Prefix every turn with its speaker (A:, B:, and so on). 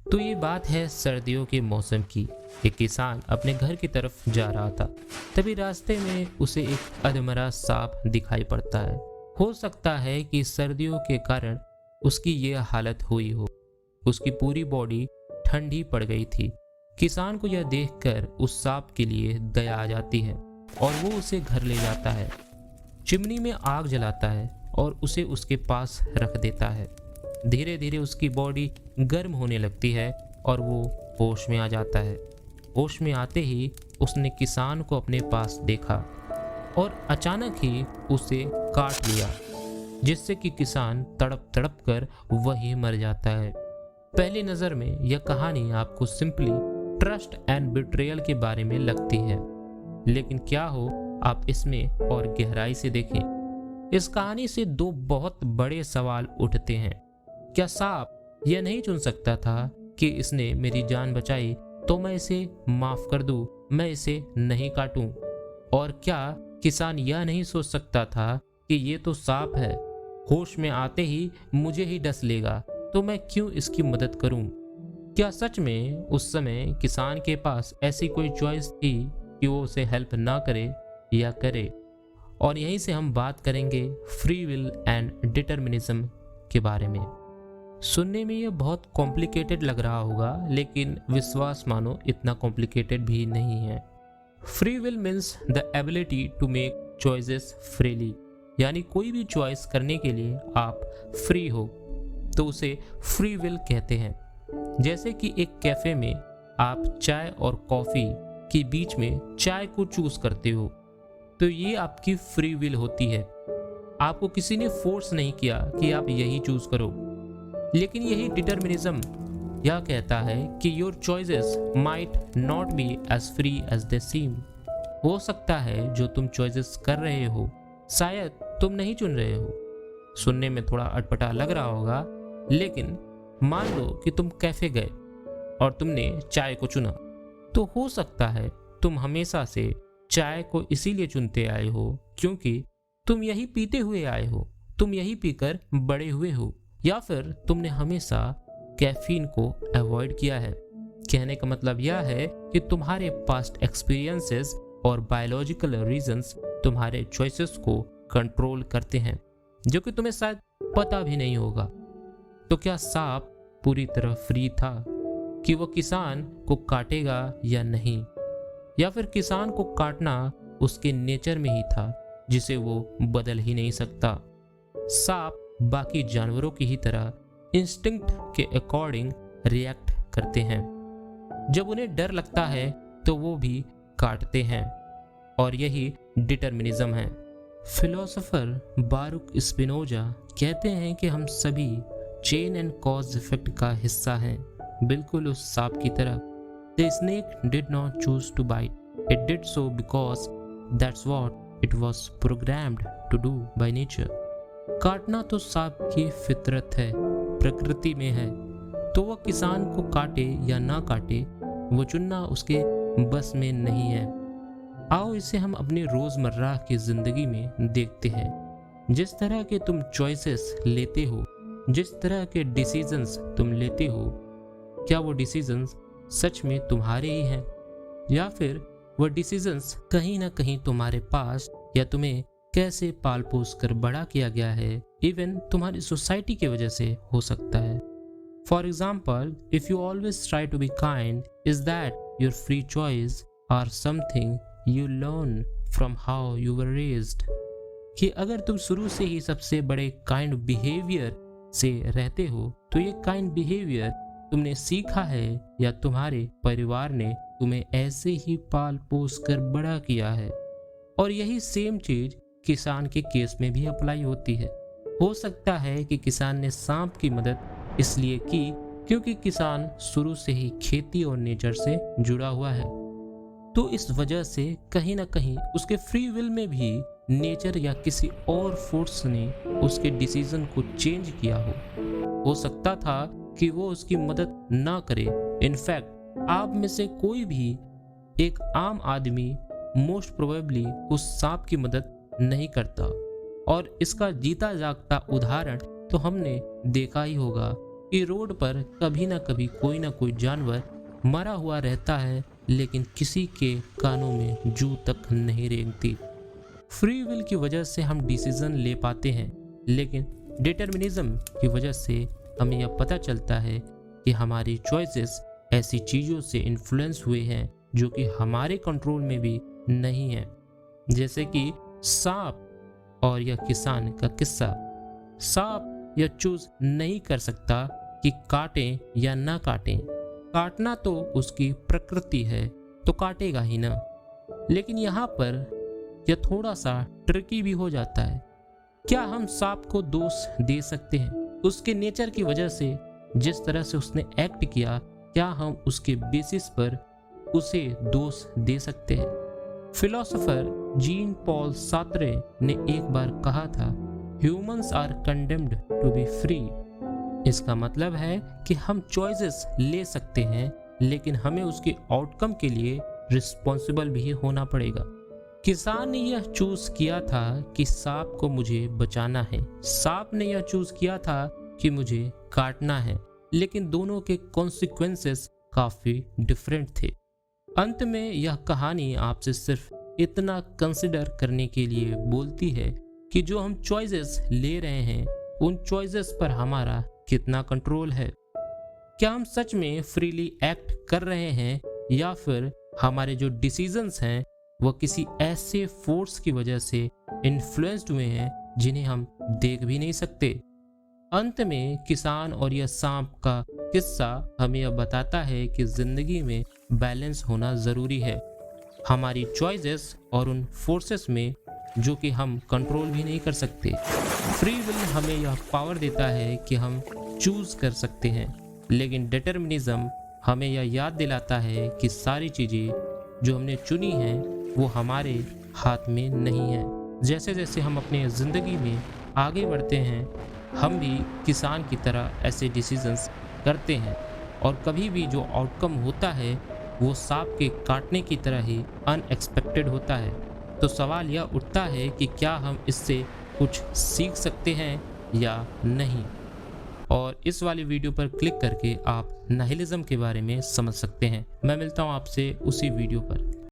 A: तो ये बात है सर्दियों के मौसम की। एक किसान अपने घर की तरफ जा रहा था, तभी रास्ते में उसे एक अधमरा सांप दिखाई पड़ता है। हो सकता है कि सर्दियों के कारण उसकी ये हालत हुई हो। उसकी पूरी बॉडी ठंडी पड़ गई थी। किसान को यह देखकर उस सांप के लिए दया आ जाती है और वो उसे घर ले जाता है, चिमनी में आग जलाता है और उसे उसके पास रख देता है। धीरे धीरे उसकी बॉडी गर्म होने लगती है और वो होश में आ जाता है। होश में आते ही उसने किसान को अपने पास देखा और अचानक ही उसे काट लिया, जिससे कि किसान तड़प तड़प कर वहीं मर जाता है। पहली नज़र में यह कहानी आपको सिंपली ट्रस्ट एंड बिट्रेयल के बारे में लगती है, लेकिन क्या हो आप इसमें और गहराई से देखें। इस कहानी से दो बहुत बड़े सवाल उठते हैं। क्या सांप यह नहीं चुन सकता था कि इसने मेरी जान बचाई तो मैं इसे माफ कर दूं, मैं इसे नहीं काटूं? और क्या किसान यह नहीं सोच सकता था कि ये तो सांप है, होश में आते ही मुझे ही डस लेगा, तो मैं क्यों इसकी मदद करूं? क्या सच में उस समय किसान के पास ऐसी कोई चॉइस थी कि वो उसे हेल्प ना करे या करे? और यहीं से हम बात करेंगे फ्री विल एंड डिटर्मिनिज्म के बारे में। सुनने में ये बहुत कॉम्प्लिकेटेड लग रहा होगा, लेकिन विश्वास मानो इतना कॉम्प्लिकेटेड भी नहीं है। Free will means the ability to make choices freely, यानी कोई भी चॉइस करने के लिए आप फ्री हो तो उसे फ्री विल कहते हैं। जैसे कि एक कैफे में आप चाय और कॉफी के बीच में चाय को चूज करते हो, तो ये आपकी फ्री विल होती है। आपको किसी ने फोर्स नहीं किया कि आप यही चूज करो। लेकिन यही डिटर्मिनिज्म यह कहता है कि your choices might not be as free as they seem. हो सकता है जो तुम चॉइसेस कर रहे हो शायद तुम नहीं चुन रहे हो। सुनने में थोड़ा अटपटा लग रहा होगा, लेकिन मान लो कि तुम कैफे गए और तुमने चाय को चुना, तो हो सकता है तुम हमेशा से चाय को इसीलिए चुनते आए हो क्योंकि तुम यही पीते हुए आए हो, तुम यही पीकर बड़े हुए हो, या फिर तुमने हमेशा कैफीन को अवॉइड किया है। कहने का मतलब यह है कि तुम्हारे पास्ट एक्सपीरियंसेस और बायोलॉजिकल रीजंस तुम्हारे चॉइसेस को कंट्रोल करते हैं, जो कि तुम्हें शायद पता भी नहीं होगा। तो क्या सांप पूरी तरह फ्री था कि वो किसान को काटेगा या नहीं, या फिर किसान को काटना उसके नेचर में ही था जिसे वो बदल ही नहीं सकता? सांप बाकी जानवरों की ही तरह इंस्टिंक्ट के अकॉर्डिंग रिएक्ट करते हैं। जब उन्हें डर लगता है तो वो भी काटते हैं, और यही डिटर्मिनिज्म है। फिलोसोफर बारुक स्पिनोजा कहते हैं कि हम सभी चेन एंड कॉज इफेक्ट का हिस्सा हैं, बिल्कुल उस सांप की तरह। The snake did not choose to bite, it did so because that's what it was programmed to do by nature. काटना तो सांप की फितरत है, प्रकृति में है, तो वह किसान को काटे या ना काटे वो चुनना उसके बस में नहीं है। आओ इसे हम अपने रोजमर्रा की जिंदगी में देखते हैं। जिस तरह के तुम चॉइसेस लेते हो, जिस तरह के डिसीजंस तुम लेते हो, क्या वो डिसीजंस सच में तुम्हारे ही हैं, या फिर वो डिसीजंस कहीं ना कहीं तुम्हारे पास या तुम्हें कैसे पाल पोस कर बड़ा किया गया है, इवन तुम्हारी सोसाइटी की वजह से हो सकता है। For example, if you always try to be kind, is that your free choice और something you learn from how you were raised? कि अगर तुम शुरू से ही सबसे बड़े काइंड बिहेवियर से रहते हो, तो ये काइंड बिहेवियर तुमने सीखा है या तुम्हारे परिवार ने तुम्हें ऐसे ही पाल पोस कर बड़ा किया है? और यही सेम चीज किसान के केस में भी अप्लाई होती है। हो सकता है कि किसान ने सांप की मदद इसलिए की क्योंकि किसान शुरू से ही खेती और नेचर से जुड़ा हुआ है, तो इस वजह से कहीं ना कहीं उसके फ्री विल में भी नेचर या किसी और फोर्स ने उसके डिसीजन को चेंज किया हो सकता था कि वो उसकी मदद ना करे। इनफैक्ट आप में से कोई भी एक आम आदमी मोस्ट प्रोबेबली उस सांप की मदद नहीं करता, और इसका जीता जागता उदाहरण तो हमने देखा ही होगा कि रोड पर कभी ना कभी कोई ना कोई जानवर मरा हुआ रहता है, लेकिन किसी के कानों में जू तक नहीं रेंगती। फ्री विल की वजह से हम डिसीजन ले पाते हैं, लेकिन डिटर्मिनिज्म की वजह से हमें यह पता चलता है कि हमारी चॉइसेस ऐसी चीज़ों से इन्फ्लुएंस हुए हैं जो कि हमारे कंट्रोल में भी नहीं है। जैसे कि सांप और यह किसान का किस्सा। सांप यह चूज नहीं कर सकता कि काटें या ना काटें। काटना तो उसकी प्रकृति है, तो काटेगा ही ना। लेकिन यहाँ पर यह थोड़ा सा ट्रिकी भी हो जाता है। क्या हम सांप को दोष दे सकते हैं उसके नेचर की वजह से? जिस तरह से उसने एक्ट किया, क्या हम उसके बेसिस पर उसे दोष दे सकते हैं? फिलोसोफर जीन पॉल सार्त्रे ने एक बार कहा था, humans are condemned to be free. इसका मतलब है कि हम चॉइसेस ले सकते हैं, लेकिन हमें उसके आउटकम के लिए रिस्पॉन्सिबल भी होना पड़ेगा। किसान ने यह चूज किया था कि सांप को मुझे बचाना है, सांप ने यह चूज किया था कि मुझे काटना है, लेकिन दोनों के कॉन्सिक्वेंसेस काफी डिफरेंट थे। अंत में यह कहानी आपसे सिर्फ इतना कंसिडर करने के लिए बोलती है कि जो हम चॉइसेस ले रहे हैं, उन चॉइसेस पर हमारा कितना कंट्रोल है। क्या हम सच में फ्रीली एक्ट कर रहे हैं, या फिर हमारे जो डिसीजंस हैं वह किसी ऐसे फोर्स की वजह से इन्फ्लुएंस्ड हुए हैं जिन्हें हम देख भी नहीं सकते। अंत में किसान और यह सांप का किस्सा हमें यह बताता है कि जिंदगी में बैलेंस होना ज़रूरी है। हमारी चॉइसेस और उन फोर्सेस में जो कि हम कंट्रोल भी नहीं कर सकते। फ्री विल हमें यह पावर देता है कि हम चूज कर सकते हैं, लेकिन डिटर्मिनिज्म हमें यह याद दिलाता है कि सारी चीज़ें जो हमने चुनी हैं वो हमारे हाथ में नहीं है। जैसे जैसे हम अपने ज़िंदगी में आगे बढ़ते हैं, हम भी किसान की तरह ऐसे डिसीजंस करते हैं, और कभी भी जो आउटकम होता है वो सांप के काटने की तरह ही अनएक्सपेक्टेड होता है। तो सवाल यह उठता है कि क्या हम इससे कुछ सीख सकते हैं या नहीं। और इस वाली वीडियो पर क्लिक करके आप नाहिलिज्म के बारे में समझ सकते हैं। मैं मिलता हूँ आपसे उसी वीडियो पर।